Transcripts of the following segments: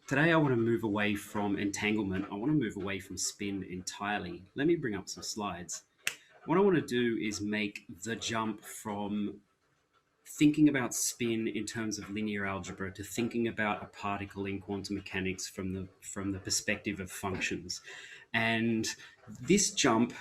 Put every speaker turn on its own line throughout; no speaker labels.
Today I want to move away from entanglement. I want to move away from spin entirely. Let me bring up some slides. What I want to do is make the jump from thinking about spin in terms of linear algebra to thinking about a particle in quantum mechanics from the perspective of functions. And this jump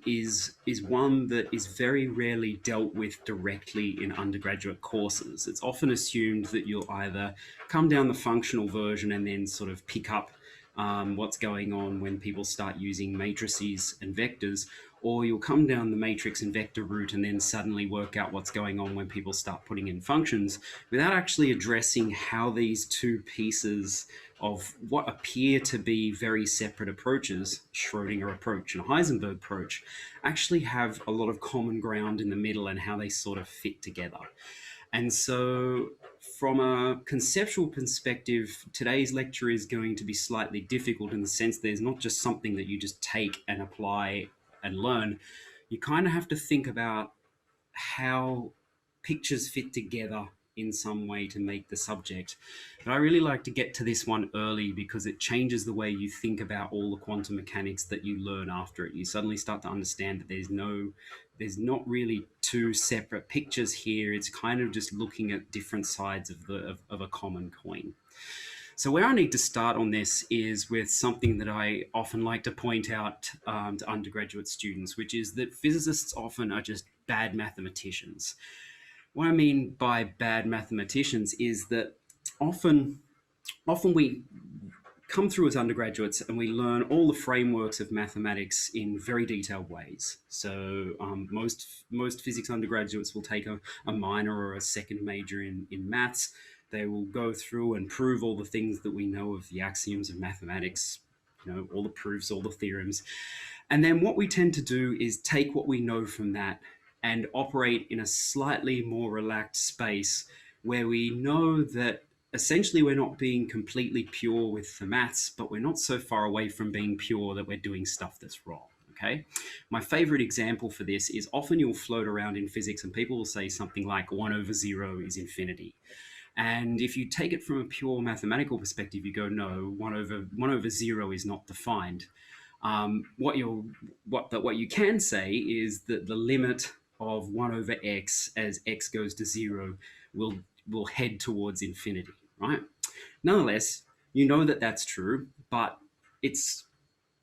is one that is very rarely dealt with directly in undergraduate courses. It's often assumed that you'll either come down the functional version and then sort of pick up what's going on when people start using matrices and vectors, or you'll come down the matrix and vector route and then suddenly work out what's going on when people start putting in functions without actually addressing how these two pieces of what appear to be very separate approaches, Schrodinger approach and Heisenberg approach, actually have a lot of common ground in the middle and how they sort of fit together. And so, from a conceptual perspective, today's lecture is going to be slightly difficult in the sense there's not just something that you just take and apply and learn. You kind of have to think about how pictures fit together in some way to make the subject. But I really like to get to this one early because it changes the way you think about all the quantum mechanics that you learn after it. You suddenly start to understand that there's not really two separate pictures here. It's kind of just looking at different sides of a common coin. So where I need to start on this is with something that I often like to point out to undergraduate students, which is that physicists often are just bad mathematicians. What I mean by bad mathematicians is that often we come through as undergraduates and we learn all the frameworks of mathematics in very detailed ways. So most physics undergraduates will take a minor or a second major in maths. They will go through and prove all the things that we know of the axioms of mathematics, all the proofs, all the theorems. And then what we tend to do is take what we know from that and operate in a slightly more relaxed space where we know that essentially we're not being completely pure with the maths, but we're not so far away from being pure that we're doing stuff that's wrong. Okay. My favorite example for this is often you'll float around in physics and people will say something like 1 over 0 is infinity. And if you take it from a pure mathematical perspective, you go, no, 1 over 0 is not defined. What you can say is that the limit of 1 over x as x goes to 0 will head towards infinity, right? Nonetheless, you know that that's true, but it's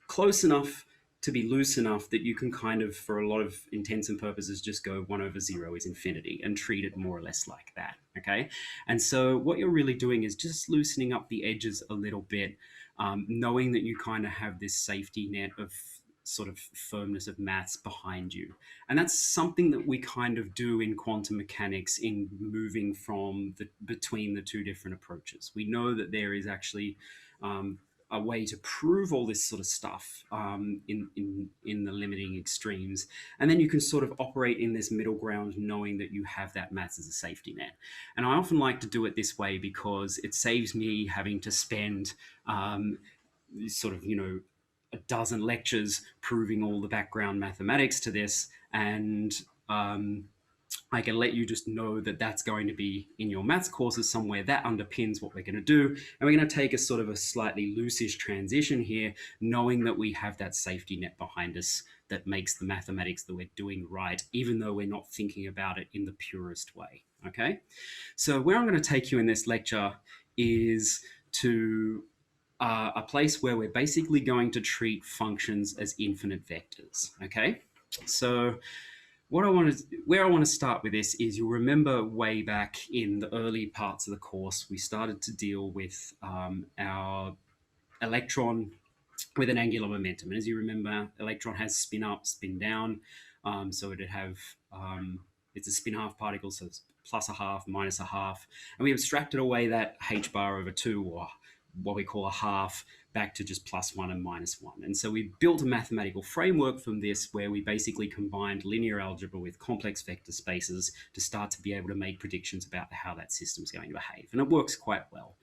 close enough to be loose enough that you can kind of, for a lot of intents and purposes, just go 1 over 0 is infinity and treat it more or less like that, okay? And so what you're really doing is just loosening up the edges a little bit, knowing that you kind of have this safety net of sort of firmness of maths behind you. And that's something that we kind of do in quantum mechanics in moving from between the two different approaches. We know that there is actually a way to prove all this sort of stuff in the limiting extremes. And then you can sort of operate in this middle ground knowing that you have that maths as a safety net. And I often like to do it this way because it saves me having to spend sort of, a dozen lectures proving all the background mathematics to this. And I can let you just know that that's going to be in your maths courses somewhere. That underpins what we're going to do. And we're going to take a sort of a slightly loosish transition here, knowing that we have that safety net behind us that makes the mathematics that we're doing right, even though we're not thinking about it in the purest way. Okay? So where I'm going to take you in this lecture is to a place where we're basically going to treat functions as infinite vectors. Okay? So where I want to start with this is you'll remember way back in the early parts of the course, we started to deal with our electron with an angular momentum. And as you remember, electron has spin up, spin down. So it'd have, it's a spin half particle, so it's plus a half, minus a half. And we abstracted away that h bar over 2, or what we call a half, back to just +1 and -1. And so we built a mathematical framework from this where we basically combined linear algebra with complex vector spaces to start to be able to make predictions about how that system's going to behave. And it works quite well.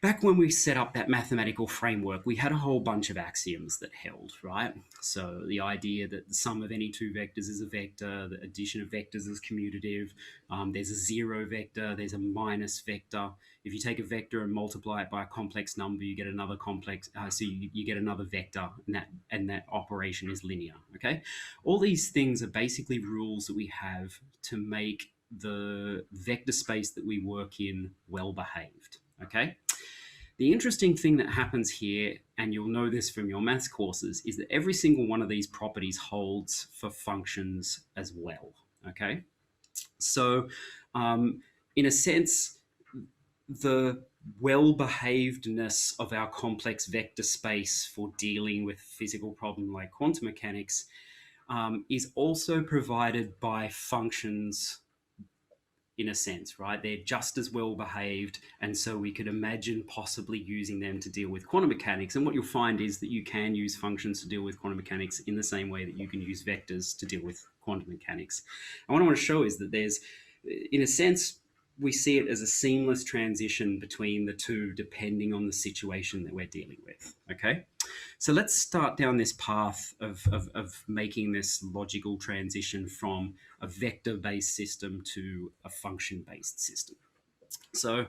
back when we set up that mathematical framework, we had a whole bunch of axioms that held, right? So the idea that the sum of any two vectors is a vector, the addition of vectors is commutative, there's a zero vector, there's a minus vector. If you take a vector and multiply it by a complex number, you get another complex, so you get another vector, and that operation is linear, okay? All these things are basically rules that we have to make the vector space that we work in well behaved, okay? The interesting thing that happens here, and you'll know this from your maths courses, is that every single one of these properties holds for functions as well, okay? So in a sense, the well-behavedness of our complex vector space for dealing with physical problem like quantum mechanics is also provided by functions in a sense, right? They're just as well behaved, and so we could imagine possibly using them to deal with quantum mechanics. And what you'll find is that you can use functions to deal with quantum mechanics in the same way that you can use vectors to deal with quantum mechanics. And what I want to show is that there's, in a sense, we see it as a seamless transition between the two depending on the situation that we're dealing with, okay? So let's start down this path of making this logical transition from a vector-based system to a function-based system. So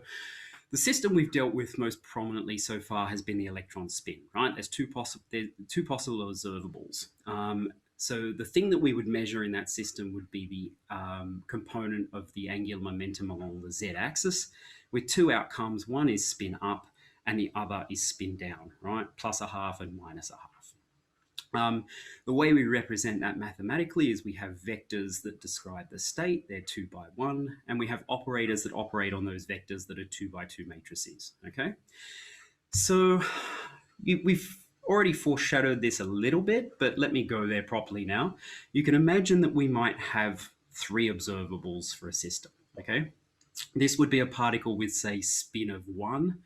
the system we've dealt with most prominently so far has been the electron spin, right? There's two possible observables. So the thing that we would measure in that system would be the component of the angular momentum along the z-axis, with two outcomes. One is spin up, and the other is spin down, right? Plus a half and minus a half. The way we represent that mathematically is we have vectors that describe the state, they're 2 by 1, and we have operators that operate on those vectors that are 2 by 2 matrices, okay? So we've already foreshadowed this a little bit, but let me go there properly now. You can imagine that we might have 3 observables for a system, okay? This would be a particle with, say, spin of 1.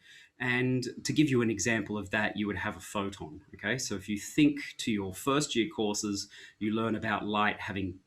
And to give you an example of that, you would have a photon, okay? So if you think to your first year courses, you learn about light having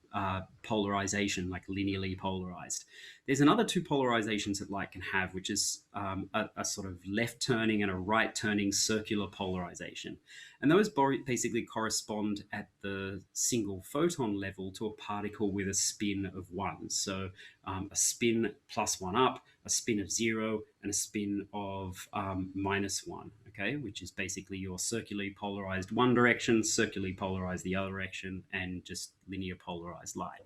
polarization, like linearly polarized. There's another 2 polarizations that light can have, which is a sort of left turning and a right turning circular polarization. And those basically correspond at the single photon level to a particle with a spin of 1. So a spin plus 1 up, a spin of 0, and a spin of minus 1, okay, which is basically your circularly polarized one direction, circularly polarized the other direction, and just linear polarized light.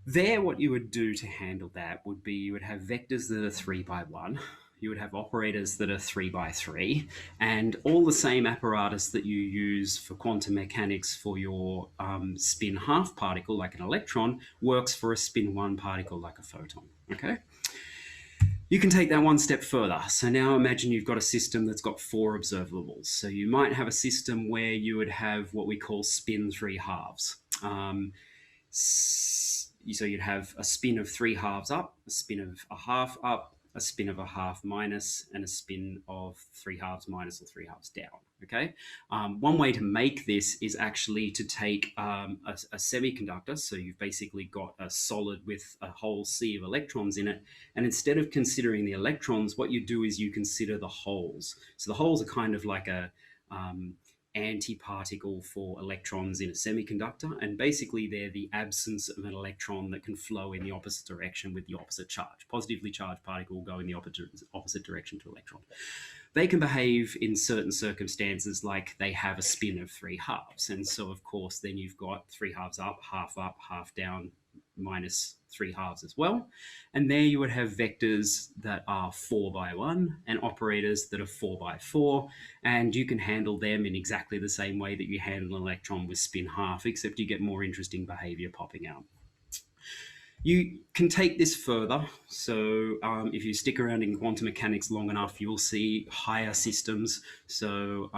There, what you would do to handle that would be you would have vectors that are 3 by 1, you would have operators that are 3 by 3, and all the same apparatus that you use for quantum mechanics for your spin half particle, like an electron, works for a spin 1 particle, like a photon, okay? You can take that one step further. So now imagine you've got a system that's got 4 observables. So you might have a system where you would have what we call spin 3 halves. So you'd have a spin of 3 halves up, a spin of a half up, a spin of a half minus, and a spin of 3 halves minus or 3 halves down, okay? One way to make this is actually to take a semiconductor, so you've basically got a solid with a whole sea of electrons in it, and instead of considering the electrons, what you do is you consider the holes. So the holes are kind of like a antiparticle for electrons in a semiconductor, and basically they're the absence of an electron that can flow in the opposite direction with the opposite charge. Positively charged particle will go in the opposite direction to electron. They can behave in certain circumstances like they have a spin of 3 halves, and so of course then you've got 3 halves up, half down, minus 3 halves as well. And there you would have vectors that are 4 by 1 and operators that are 4 by 4. And you can handle them in exactly the same way that you handle an electron with spin half, except you get more interesting behavior popping out. You can take this further. So if you stick around in quantum mechanics long enough, you'll see higher systems. So,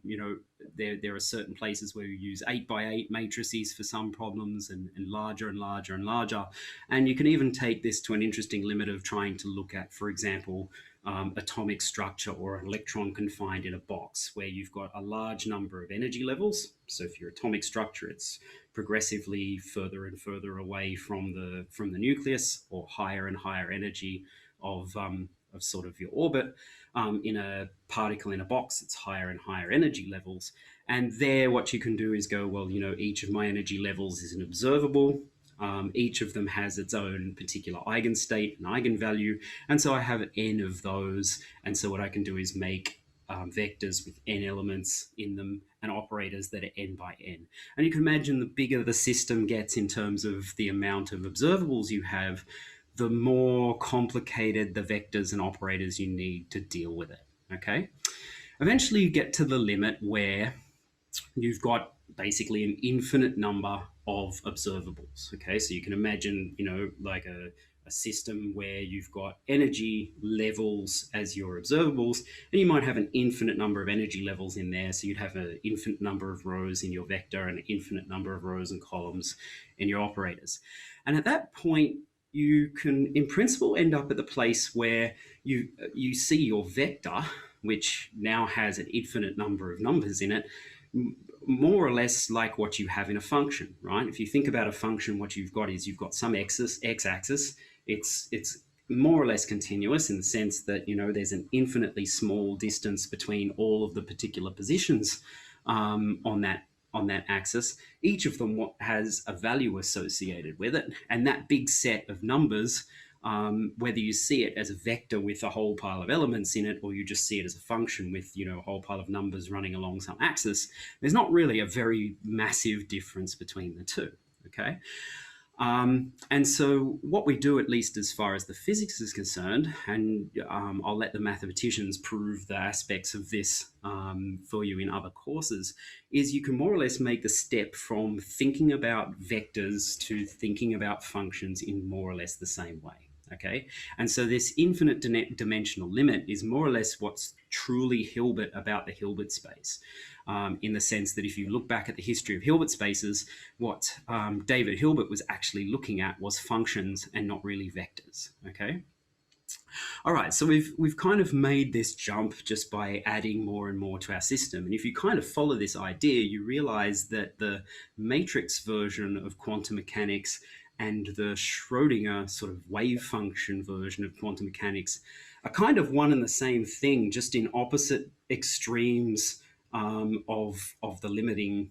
you know, there are certain places where you use 8 by 8 matrices for some problems, and larger and larger and larger. And you can even take this to an interesting limit of trying to look at, for example, atomic structure or an electron confined in a box where you've got a large number of energy levels. So for your atomic structure, it's progressively further and further away from the nucleus, or higher and higher energy of sort of your orbit. In a particle in a box, it's higher and higher energy levels. And there, what you can do is go, well, each of my energy levels is an observable. Each of them has its own particular eigenstate and eigenvalue. And so I have n of those. And so what I can do is make vectors with n elements in them and operators that are n by n. And you can imagine the bigger the system gets in terms of the amount of observables you have, the more complicated the vectors and operators you need to deal with it. Okay. Eventually, you get to the limit where you've got basically an infinite number of observables. Okay, so you can imagine, like a system where you've got energy levels as your observables, and you might have an infinite number of energy levels in there. So you'd have an infinite number of rows in your vector and an infinite number of rows and columns in your operators. And at that point, you can, in principle, end up at the place where you see your vector, which now has an infinite number of numbers in it, more or less like what you have in a function, right? If you think about a function, what you've got is you've got some x-axis. It's more or less continuous in the sense that, there's an infinitely small distance between all of the particular positions on that axis. Each of them has a value associated with it, and that big set of numbers, whether you see it as a vector with a whole pile of elements in it, or you just see it as a function with a whole pile of numbers running along some axis, there's not really a very massive difference between the two. Okay. And so what we do, at least as far as the physics is concerned, and I'll let the mathematicians prove the aspects of this for you in other courses, is you can more or less make the step from thinking about vectors to thinking about functions in more or less the same way. Okay, and so this infinite dimensional limit is more or less what's truly Hilbert about the Hilbert space, in the sense that if you look back at the history of Hilbert spaces, what David Hilbert was actually looking at was functions and not really vectors. Okay. All right, so we've kind of made this jump just by adding more and more to our system. And if you kind of follow this idea, you realize that the matrix version of quantum mechanics and the Schrodinger sort of wave function version of quantum mechanics are kind of one and the same thing, just in opposite extremes of the limiting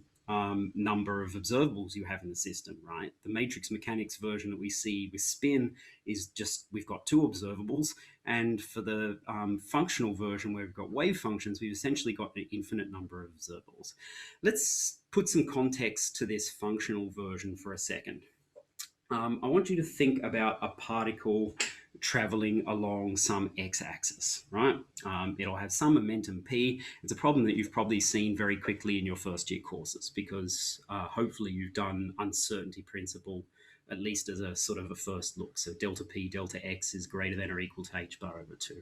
number of observables you have in the system, right? The matrix mechanics version that we see with spin is just, we've got two observables. And for the functional version where we've got wave functions, we've essentially got an infinite number of observables. Let's put some context to this functional version for a second. I want you to think about a particle traveling along some x-axis, right? It'll have some momentum p. It's a problem that you've probably seen very quickly in your first year courses, because hopefully you've done uncertainty principle, at least as a sort of a first look. So delta p, delta x is greater than or equal to h bar over 2.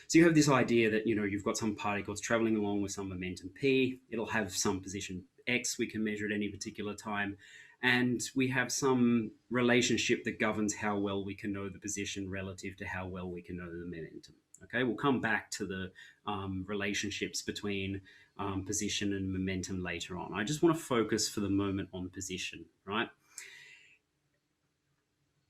So you have this idea that, you've got some particles traveling along with some momentum p. It'll have some position x we can measure at any particular time. And we have some relationship that governs how well we can know the position relative to how well we can know the momentum. Okay, we'll come back to the relationships between position and momentum later on. I just want to focus for the moment on position, right?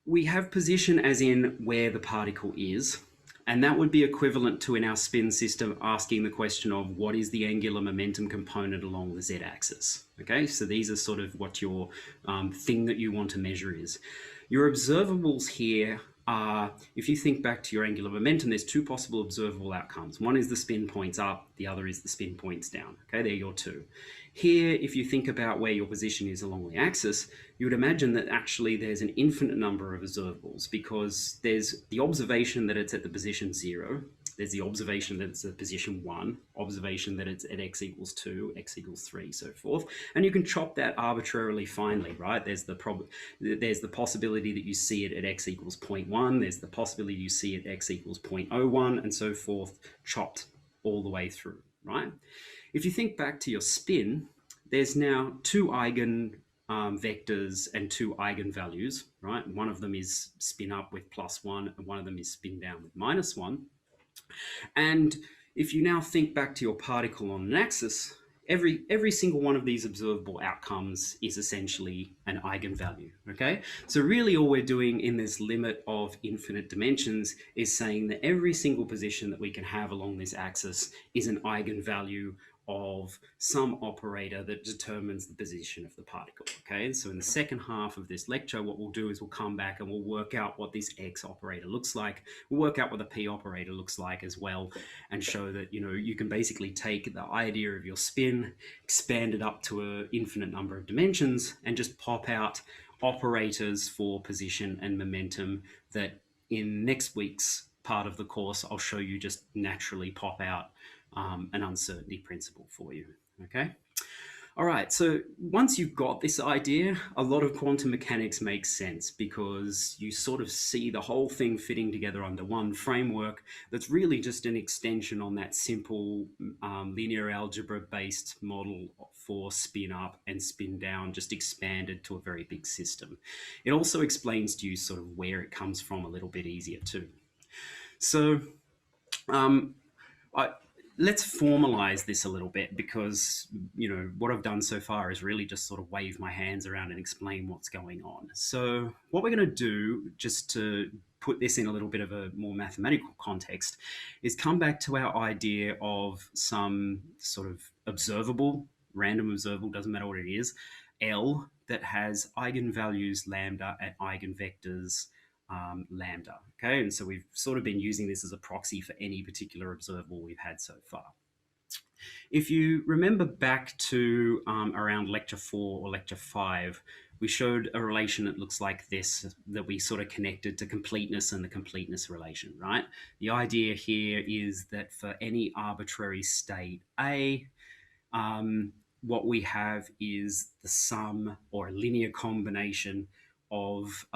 We have position as in where the particle is, and that would be equivalent to, in our spin system, asking the question of what is the angular momentum component along the z-axis. Okay, so these are sort of what your thing that you want to measure is. Your observables here are, if you think back to your angular momentum, there's two possible observable outcomes. One is the spin points up, the other is the spin points down. Okay, they're your two. Here, if you think about where your position is along the axis, you would imagine that actually there's an infinite number of observables, because there's the observation that it's at the position 0, there's the observation that it's at position 1, observation that it's at x equals 2, x equals 3, so forth. And you can chop that arbitrarily finely, right? There's the possibility that you see it at x equals 0.1, there's the possibility you see it at x equals 0.01, and so forth, chopped all the way through, right? If you think back to your spin, there's now two eigen vectors and two eigenvalues, right? One of them is spin up with +1, and one of them is spin down with -1. And if you now think back to your particle on an axis, every single one of these observable outcomes is essentially an eigenvalue. Okay, so really all we're doing in this limit of infinite dimensions is saying that every single position that we can have along this axis is an eigenvalue of some operator that determines the position of the particle. Okay, so in the second half of this lecture, what we'll do is we'll come back and we'll work out what this x operator looks like. We'll work out what the p operator looks like as well, and show that you can basically take the idea of your spin, expand it up to an infinite number of dimensions, and just pop out operators for position and momentum that in next week's part of the course I'll show you just naturally pop out an uncertainty principle for you. Okay. All right, so once you've got this idea, a lot of quantum mechanics makes sense because you sort of see the whole thing fitting together under one framework that's really just an extension on that simple linear algebra based model for spin up and spin down, just expanded to a very big system. It also explains to you sort of where it comes from a little bit easier too. So let's formalize this a little bit because what I've done so far is really just sort of wave my hands around and explain what's going on. So what we're going to do, just to put this in a little bit of a more mathematical context, is come back to our idea of some sort of observable, random observable, doesn't matter what it is, L, that has eigenvalues lambda at eigenvectors lambda. Okay, and so we've sort of been using this as a proxy for any particular observable we've had so far. If you remember back to around lecture 4 or lecture 5, we showed a relation that looks like this, that we sort of connected to completeness and the completeness relation, right? The idea here is that for any arbitrary state A, what we have is the sum or a linear combination of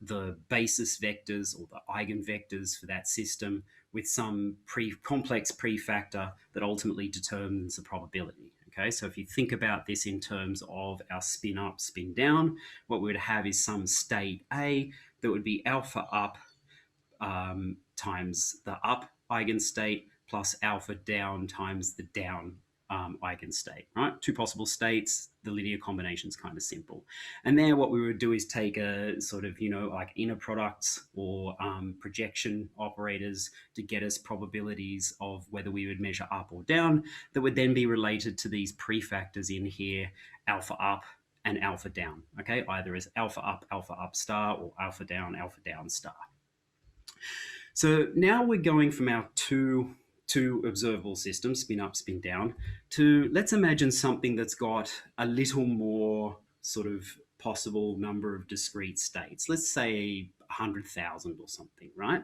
the basis vectors or the eigenvectors for that system with some complex prefactor that ultimately determines the probability. Okay, so if you think about this in terms of our spin up, spin down, what we would have is some state A that would be alpha up times the up eigenstate plus alpha down times the down eigenstate, right? Two possible states, the linear combination is kind of simple. And there what we would do is take a sort of, like inner products or projection operators to get us probabilities of whether we would measure up or down that would then be related to these prefactors in here, alpha up and alpha down, okay? Either as alpha up star or alpha down star. So now we're going from our two observable systems, spin up, spin down, to let's imagine something that's got a little more sort of possible number of discrete states. Let's say 100,000 or something, right?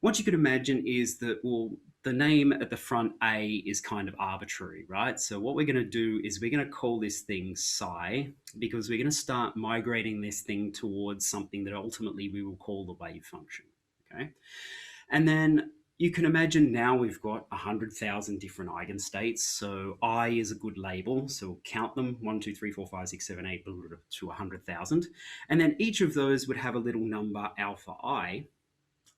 What you could imagine is that, well, the name at the front A is kind of arbitrary, right? So what we're going to do is we're going to call this thing psi because we're going to start migrating this thing towards something that ultimately we will call the wave function, okay? And then you can imagine now we've got 100,000 different eigenstates. So I is a good label. So we'll count them 1, 2, 3, 4, 5, 6, 7, 8 to 100,000. And then each of those would have a little number alpha I.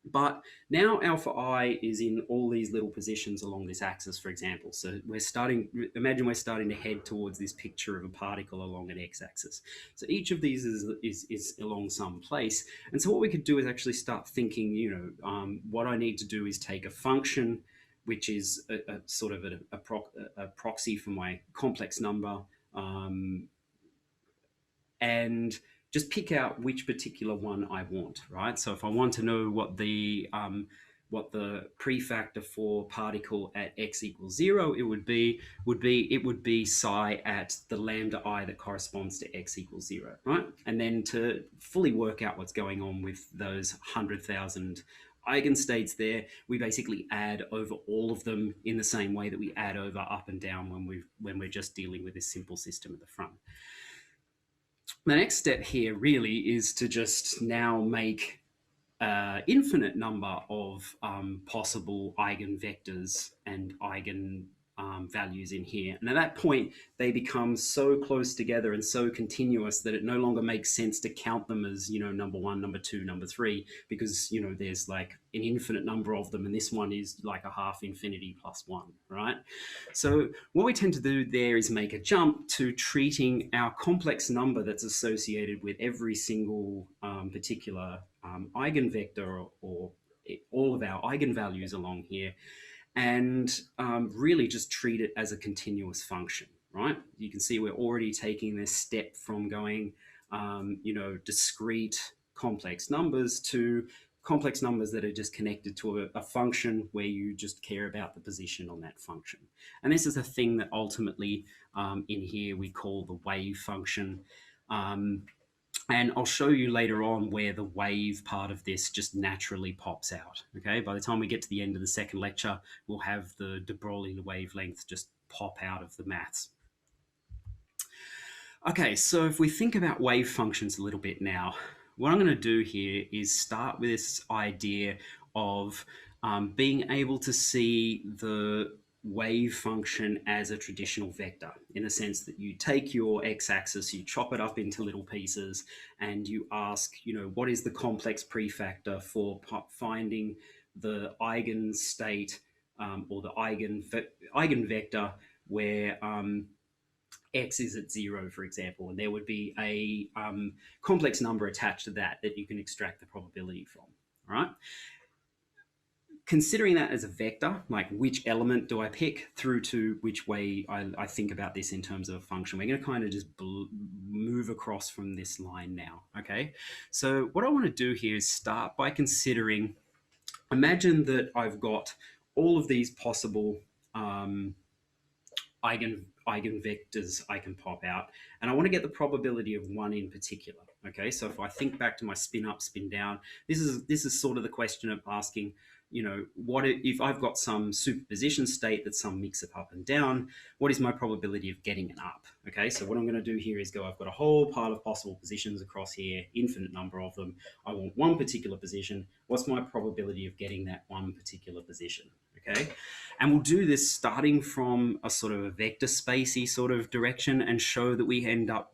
But now alpha I is in all these little positions along this axis, for example. So imagine we're starting to head towards this picture of a particle along an x-axis. So each of these is along some place. And so what we could do is actually start thinking, what I need to do is take a function, which is a sort of a proxy for my complex number, and just pick out which particular one I want, right? So if I want to know what the prefactor for particle at x equals 0, it would be psi at the lambda I that corresponds to x equals 0, right? And then to fully work out what's going on with those 100,000 eigenstates there, we basically add over all of them in the same way that we add over up and down when we're just dealing with this simple system at the front. The next step here really is to just now make infinite number of possible eigenvectors and values in here. And at that point, they become so close together and so continuous that it no longer makes sense to count them as, number one, number two, number three, because, there's like an infinite number of them. And this one is like a half infinity plus one, right? So what we tend to do there is make a jump to treating our complex number that's associated with every single particular eigenvector or all of our eigenvalues along here, and really just treat it as a continuous function, right? You can see we're already taking this step from going, discrete complex numbers to complex numbers that are just connected to a function where you just care about the position on that function. And this is a thing that ultimately in here we call the wave function. And I'll show you later on where the wave part of this just naturally pops out. Okay, by the time we get to the end of the second lecture, we'll have the de Broglie wavelength just pop out of the maths. Okay, so if we think about wave functions a little bit now, what I'm going to do here is start with this idea of being able to see the wave function as a traditional vector, in a sense that you take your x-axis, you chop it up into little pieces, and you ask, what is the complex prefactor for finding the eigenstate or the eigenvector where x is at 0, for example, and there would be a complex number attached to that you can extract the probability from, all right? Considering that as a vector, like which element do I pick through to which way I think about this in terms of a function, we're going to kind of just move across from this line now, okay? So what I want to do here is start by considering, imagine that I've got all of these possible eigenvectors I can pop out, and I want to get the probability of one in particular. Okay, so if I think back to my spin up, spin down, this is sort of the question of asking, what if I've got some superposition state that's some mix of up and down, what is my probability of getting an up? Okay, so what I'm going to do here is go, I've got a whole pile of possible positions across here, infinite number of them. I want one particular position. What's my probability of getting that one particular position? Okay, and we'll do this starting from a sort of a vector spacey sort of direction and show that we end up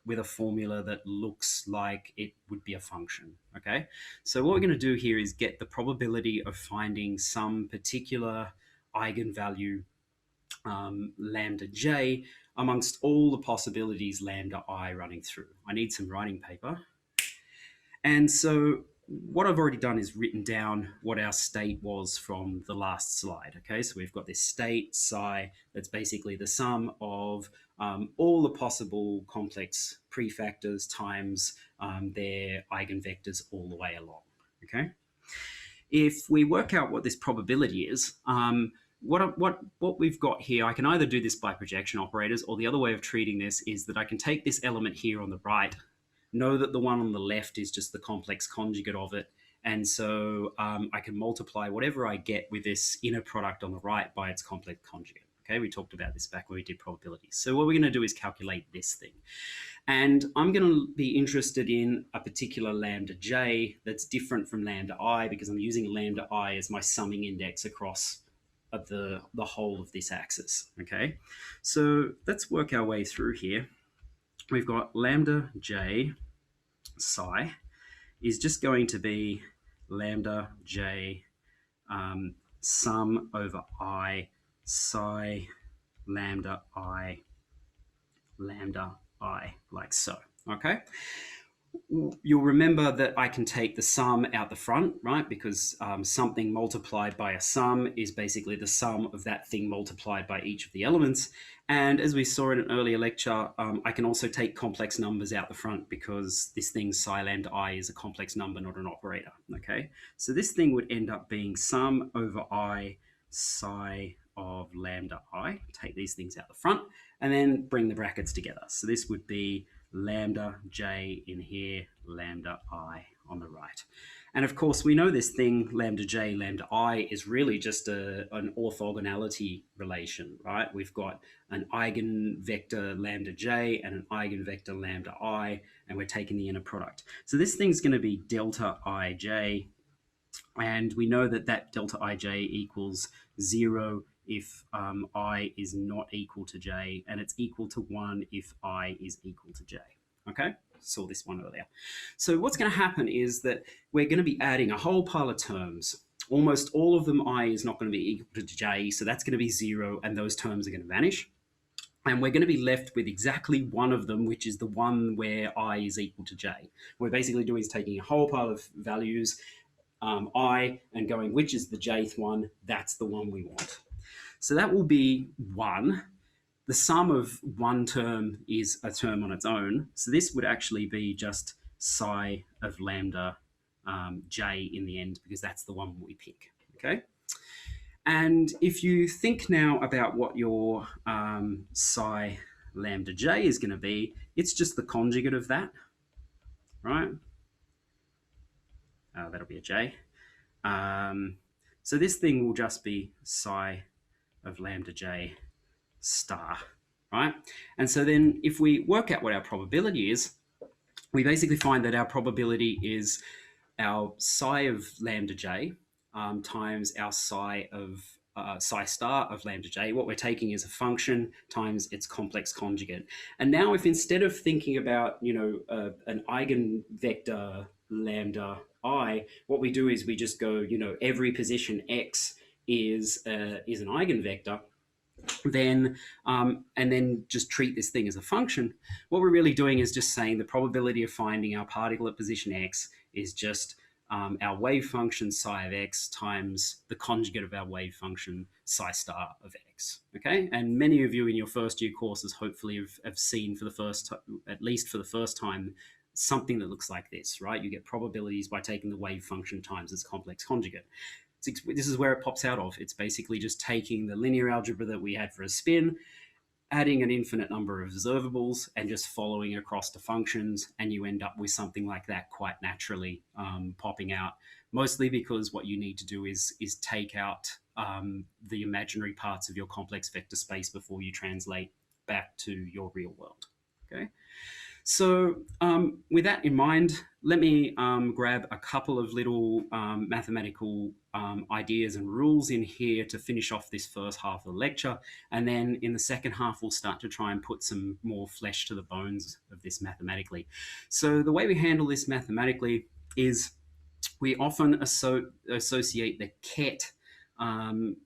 with a formula that looks like it would be a function, okay? So what we're going to do here is get the probability of finding some particular eigenvalue lambda j amongst all the possibilities lambda I running through. I need some writing paper. And so what I've already done is written down what our state was from the last slide. Okay, so we've got this state psi that's basically the sum of all the possible complex prefactors times their eigenvectors all the way along. Okay, if we work out what this probability is, what we've got here, I can either do this by projection operators, or the other way of treating this is that I can take this element here on the right, know that the one on the left is just the complex conjugate of it, and so I can multiply whatever I get with this inner product on the right by its complex conjugate. Okay, we talked about this back when we did probabilities. So what we're going to do is calculate this thing. And I'm going to be interested in a particular lambda j that's different from lambda I, because I'm using lambda I as my summing index across the whole of this axis. Okay, so let's work our way through here. We've got lambda j psi is just going to be lambda j sum over I psi lambda I, like so. Okay, you'll remember that I can take the sum out the front, right? Because something multiplied by a sum is basically the sum of that thing multiplied by each of the elements. And as we saw in an earlier lecture, I can also take complex numbers out the front, because this thing psi lambda I is a complex number, not an operator. Okay, so this thing would end up being sum over I psi of lambda I. Take these things out the front and then bring the brackets together. So this would be lambda j in here, lambda I on the right. And of course, we know this thing, lambda j, lambda I, is really just an orthogonality relation, right? We've got an eigenvector lambda j and an eigenvector lambda I, and we're taking the inner product. So this thing's going to be delta ij, and we know that that delta ij equals 0 if I is not equal to j, and it's equal to 1 if I is equal to j. Okay, saw this one earlier. So what's going to happen is that we're going to be adding a whole pile of terms. Almost all of them I is not going to be equal to j, so that's going to be 0, and those terms are going to vanish. And we're going to be left with exactly one of them, which is the one where I is equal to j. What we're basically doing is taking a whole pile of values, I, and going, which is the jth one? That's the one we want. So that will be 1. The sum of one term is a term on its own. So this would actually be just psi of lambda j in the end, because that's the one we pick. Okay. And if you think now about what your psi lambda j is going to be, it's just the conjugate of that, right? That'll be a j. So this thing will just be psi of lambda j star, right? And so then if we work out what our probability is, we basically find that our probability is our psi of lambda j times our psi of psi star of lambda j. What we're taking is a function times its complex conjugate. And now if instead of thinking about, an eigenvector lambda I, what we do is we just go, every position x is an eigenvector, then and then just treat this thing as a function. What we're really doing is just saying the probability of finding our particle at position x is just our wave function psi of x times the conjugate of our wave function psi star of x. Okay, and many of you in your first year courses hopefully have seen for the first, at least for the first time, something that looks like this, right? You get probabilities by taking the wave function times its complex conjugate. This is where it pops out of. It's basically just taking the linear algebra that we had for a spin, adding an infinite number of observables, and just following across to functions, and you end up with something like that quite naturally popping out, mostly because what you need to do is take out the imaginary parts of your complex vector space before you translate back to your real world. Okay. So with that in mind, let me grab a couple of little mathematical ideas and rules in here to finish off this first half of the lecture. And then in the second half, we'll start to try and put some more flesh to the bones of this mathematically. So the way we handle this mathematically is we often associate the ket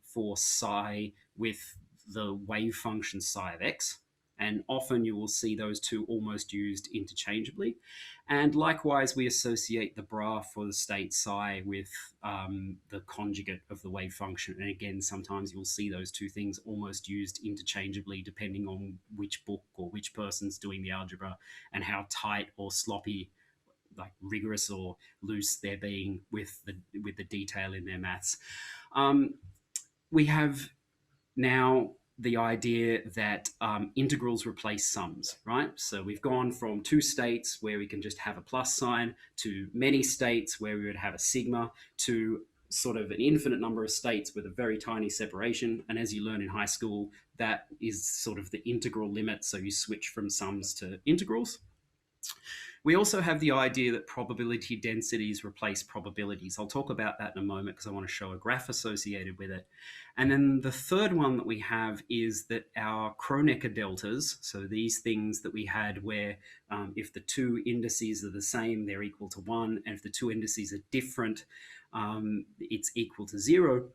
for psi with the wave function psi of x. And often you will see those two almost used interchangeably. And likewise, we associate the bra for the state psi with the conjugate of the wave function. And again, sometimes you'll see those two things almost used interchangeably, depending on which book or which person's doing the algebra and how tight or sloppy, like rigorous or loose they're being with the detail in their maths. We have now the idea that integrals replace sums, right? So we've gone from two states where we can just have a plus sign to many states where we would have a sigma to sort of an infinite number of states with a very tiny separation. And as you learn in high school, that is sort of the integral limit. So you switch from sums to integrals. We also have the idea that probability densities replace probabilities. I'll talk about that in a moment because I want to show a graph associated with it. And then the third one that we have is that our Kronecker deltas, so these things that we had where if the two indices are the same, they're equal to 1, and if the two indices are different, it's equal to 0,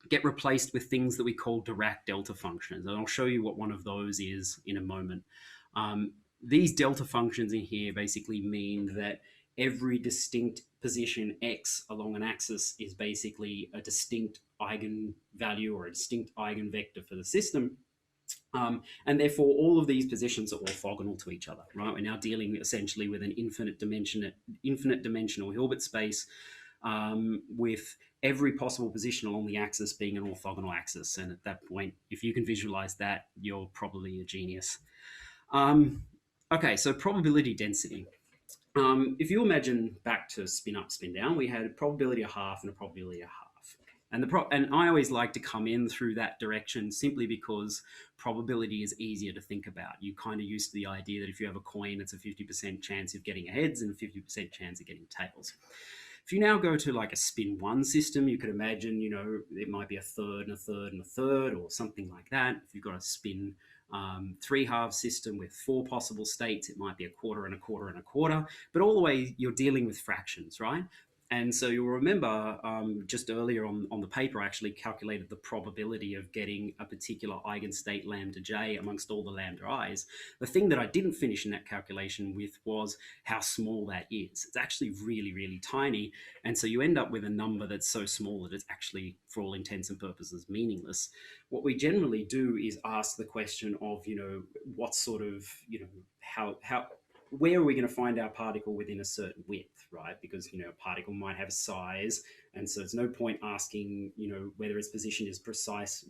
get replaced with things that we call Dirac delta functions. And I'll show you what one of those is in a moment. These delta functions in here basically mean that every distinct position x along an axis is basically a distinct eigenvalue or a distinct eigenvector for the system. And therefore, all of these positions are orthogonal to each other, right? We're now dealing essentially with an infinite dimensional Hilbert space with every possible position along the axis being an orthogonal axis. And at that point, if you can visualize that, you're probably a genius. Okay, so probability density. If you imagine back to spin up, spin down, we had a probability of half and a probability of half. And I always like to come in through that direction simply because probability is easier to think about. You kind of used to the idea that if you have a coin, it's a 50% chance of getting heads and a 50% chance of getting tails. If you now go to like a spin 1 system, you could imagine, it might be a third and a third and a third or something like that. If you've got a spin 3/2 system with 4 possible states, it might be a quarter and a quarter and a quarter, but all the way you're dealing with fractions, right? And so you'll remember just earlier on the paper, I actually calculated the probability of getting a particular eigenstate lambda j amongst all the lambda i's. The thing that I didn't finish in that calculation with was how small that is. It's actually really, really tiny. And so you end up with a number that's so small that it's actually, for all intents and purposes, meaningless. What we generally do is ask the question of, what sort of, how where are we going to find our particle within a certain width, right? Because, a particle might have a size, and so it's no point asking, whether its position is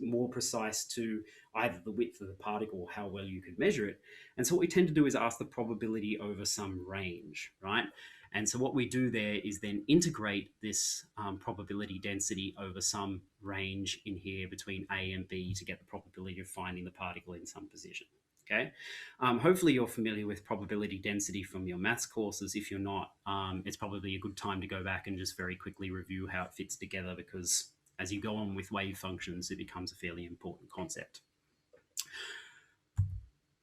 more precise to either the width of the particle or how well you could measure it. And so what we tend to do is ask the probability over some range, right? And so what we do there is then integrate this probability density over some range in here between A and B to get the probability of finding the particle in some position. Okay, hopefully you're familiar with probability density from your maths courses. If you're not, it's probably a good time to go back and just very quickly review how it fits together, because as you go on with wave functions, it becomes a fairly important concept.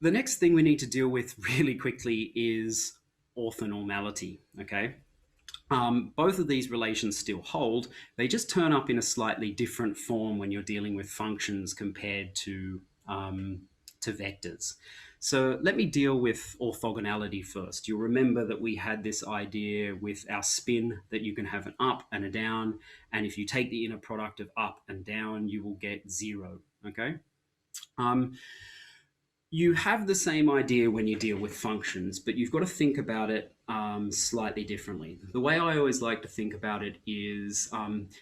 The next thing we need to deal with really quickly is orthonormality, okay? Both of these relations still hold. They just turn up in a slightly different form when you're dealing with functions compared to vectors. So let me deal with orthogonality first. You'll remember that we had this idea with our spin that you can have an up and a down, and if you take the inner product of up and down, you will get 0, okay? You have the same idea when you deal with functions, but you've got to think about it slightly differently. The way I always like to think about it is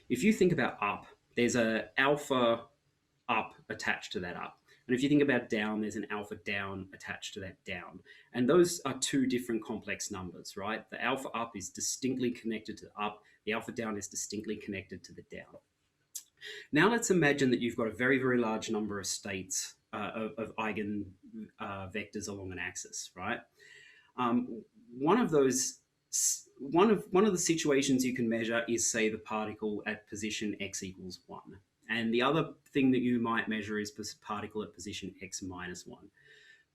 if you think about up, there's a alpha up attached to that up. And if you think about down, there's an alpha down attached to that down. And those are two different complex numbers, right? The alpha up is distinctly connected to the up. The alpha down is distinctly connected to the down. Now let's imagine that you've got a very, very large number of states of eigen vectors along an axis, right? One of the situations you can measure is, say, the particle at position x equals 1. And the other thing that you might measure is particle at position x minus 1.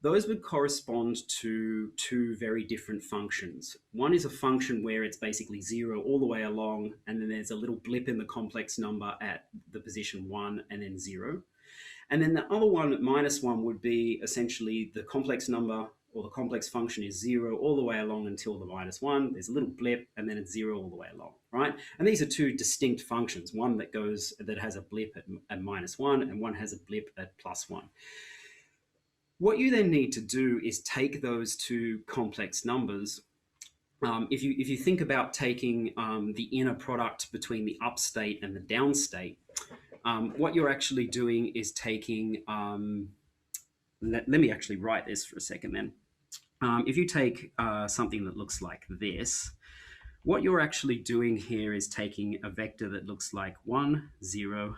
Those would correspond to two very different functions. One is a function where it's basically 0 all the way along, and then there's a little blip in the complex number at the position 1 and then 0. And then the other one, minus 1, would be essentially the complex number or the complex function is 0 all the way along until the minus 1. There's a little blip, and then it's 0 all the way along, right? And these are two distinct functions, one that has a blip at minus 1 and one has a blip at plus 1. What you then need to do is take those two complex numbers. If you think about taking the inner product between the up state and the down state, what you're actually doing is taking, let me actually write this for a second then. If you take something that looks like this, what you're actually doing here is taking a vector that looks like 1, 0,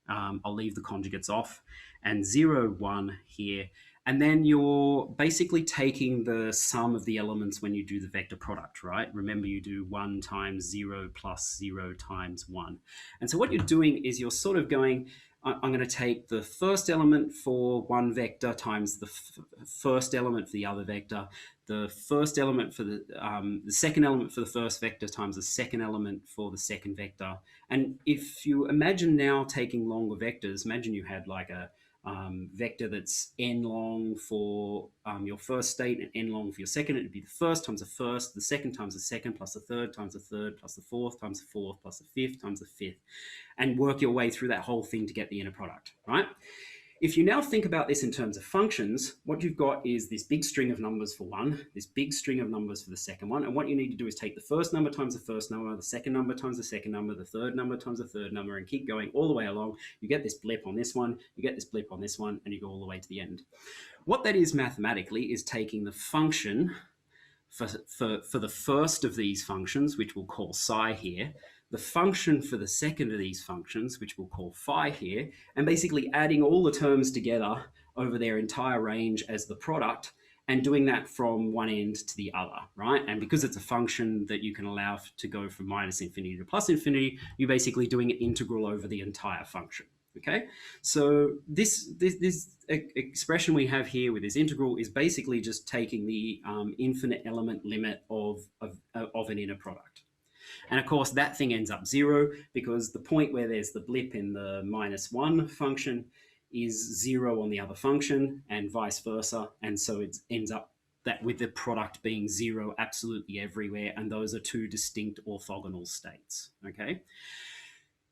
I'll leave the conjugates off, and 0, 1 here. And then you're basically taking the sum of the elements when you do the vector product, right? Remember, you do 1 times 0 plus 0 times 1. And so what you're doing is you're sort of going, I'm going to take the first element for one vector times the first element for the other vector, the first element for the second element for the first vector times the second element for the second vector. And if you imagine now taking longer vectors, imagine you had like a vector that's n long for your first state and n long for your second. It would be the first times the second times the second, plus the third times the third, plus the fourth times the fourth, plus the fifth times the fifth, and work your way through that whole thing to get the inner product, right? If you now think about this in terms of functions, what you've got is this big string of numbers for one, this big string of numbers for the second one, and what you need to do is take the first number times the first number, the second number times the second number, the third number times the third number, and keep going all the way along. You get this blip on this one, you get this blip on this one, and you go all the way to the end. What that is mathematically is taking the function for the first of these functions, which we'll call psi here, the function for the second of these functions, which we'll call phi here, and basically adding all the terms together over their entire range as the product, and doing that from one end to the other, right? And because it's a function that you can allow to go from minus infinity to plus infinity, you're basically doing an integral over the entire function. Okay, so this expression we have here with this integral is basically just taking the infinite element limit of an inner product. And of course, that thing ends up 0 because the point where there's the blip in the -1 function is 0 on the other function and vice versa. And so it ends up that with the product being 0 absolutely everywhere. And those are two distinct orthogonal states. Okay.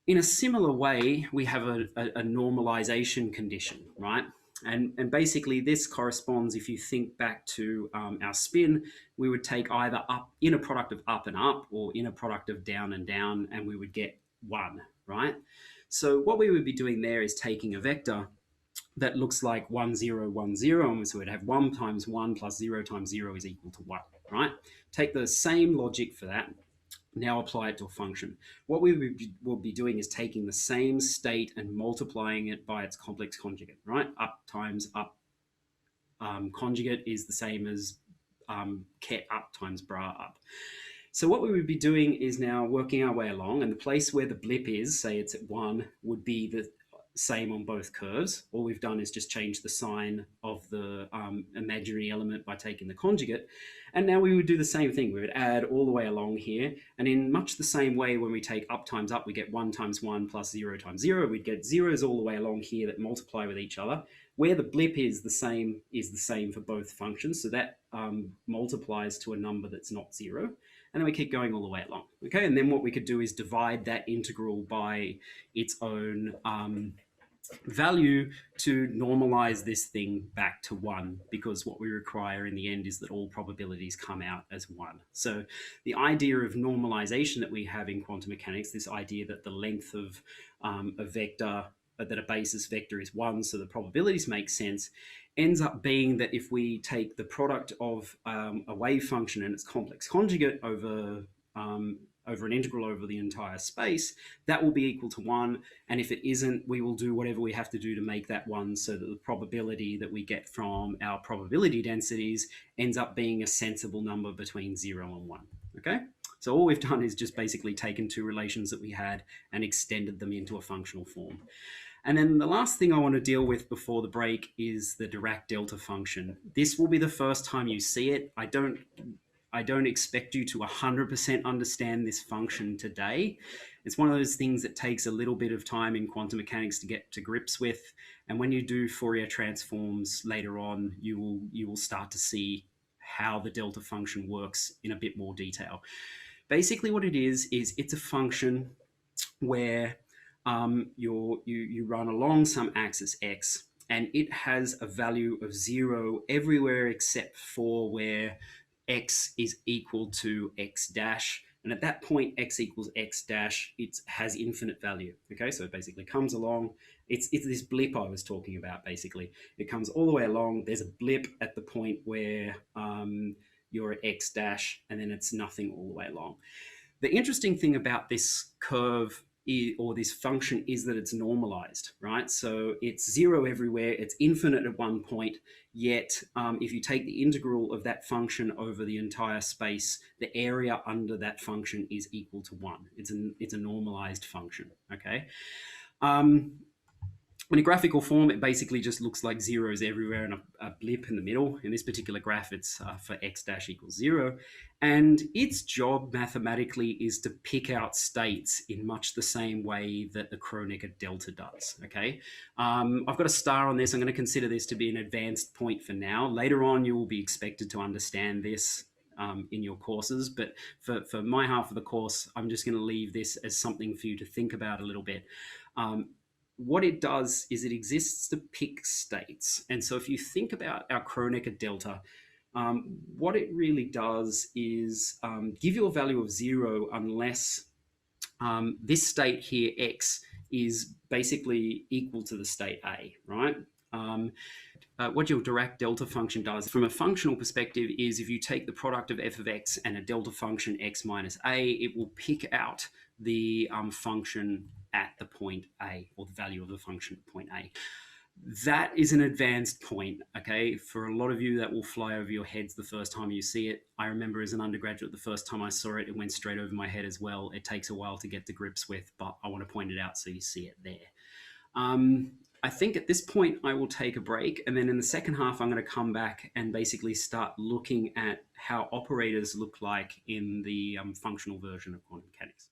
In a similar way, we have a normalization condition, right? And basically this corresponds, if you think back to our spin, we would take either inner product of up and up or inner product of down and down, and we would get 1, right? So what we would be doing there is taking a vector that looks like 1, 0, 1, 0, and so we'd have 1 times 1 plus 0 times 0 is equal to 1, right? Take the same logic for that. Now apply it to a function. What we will be doing is taking the same state and multiplying it by its complex conjugate, right? Up times up conjugate is the same as ket up times bra up. So what we would be doing is now working our way along, and the place where the blip is, say it's at 1, would be the same on both curves. All we've done is just change the sign of the imaginary element by taking the conjugate. And now we would do the same thing. We would add all the way along here. And in much the same way, when we take up times up, we get 1 times 1 plus 0 times 0. We'd get zeros all the way along here that multiply with each other. Where the blip is the same for both functions. So that multiplies to a number that's not 0. And then we keep going all the way along. Okay, and then what we could do is divide that integral by its own value to normalize this thing back to 1, because what we require in the end is that all probabilities come out as 1. So the idea of normalization that we have in quantum mechanics, this idea that the length of a vector, that a basis vector is 1, so the probabilities make sense, ends up being that if we take the product of a wave function and its complex conjugate over an integral over the entire space, that will be equal to 1. And if it isn't, we will do whatever we have to do to make that 1 so that the probability that we get from our probability densities ends up being a sensible number between 0 and 1. Okay? So all we've done is just basically taken two relations that we had and extended them into a functional form. And then the last thing I want to deal with before the break is the Dirac delta function. This will be the first time you see it. I don't expect you to 100% understand this function today. It's one of those things that takes a little bit of time in quantum mechanics to get to grips with. And when you do Fourier transforms later on, you will start to see how the delta function works in a bit more detail. Basically what it is it's a function where you run along some axis x, and it has a value of 0 everywhere except for where x is equal to x dash. And at that point, x equals x dash, it has infinite value. Okay, so it basically comes along. It's this blip I was talking about, basically. It comes all the way along. There's a blip at the point where you're at x dash, and then it's nothing all the way along. The interesting thing about this curve or this function is that it's normalized, right? So it's 0 everywhere, it's infinite at one point, yet if you take the integral of that function over the entire space, the area under that function is equal to 1. It's a normalized function, okay? In a graphical form, it basically just looks like zeros everywhere and a blip in the middle. In this particular graph, it's for x dash equals 0. And its job mathematically is to pick out states in much the same way that the Kronecker delta does, okay? I've got a star on this. I'm going to consider this to be an advanced point for now. Later on, you will be expected to understand this in your courses. But for my half of the course, I'm just going to leave this as something for you to think about a little bit. What it does is it exists to pick states. And so if you think about our Kronecker delta, what it really does is give you a value of 0 unless this state here, x, is basically equal to the state a, right? What your Dirac delta function does from a functional perspective is if you take the product of f of x and a delta function x minus a, it will pick out the function at the point A, or the value of the function at point A. That is an advanced point, okay? For a lot of you, that will fly over your heads the first time you see it. I remember as an undergraduate, the first time I saw it, it went straight over my head as well. It takes a while to get to grips with, but I want to point it out so you see it there. I think at this point I will take a break, and then in the second half I'm going to come back and basically start looking at how operators look like in the functional version of quantum mechanics.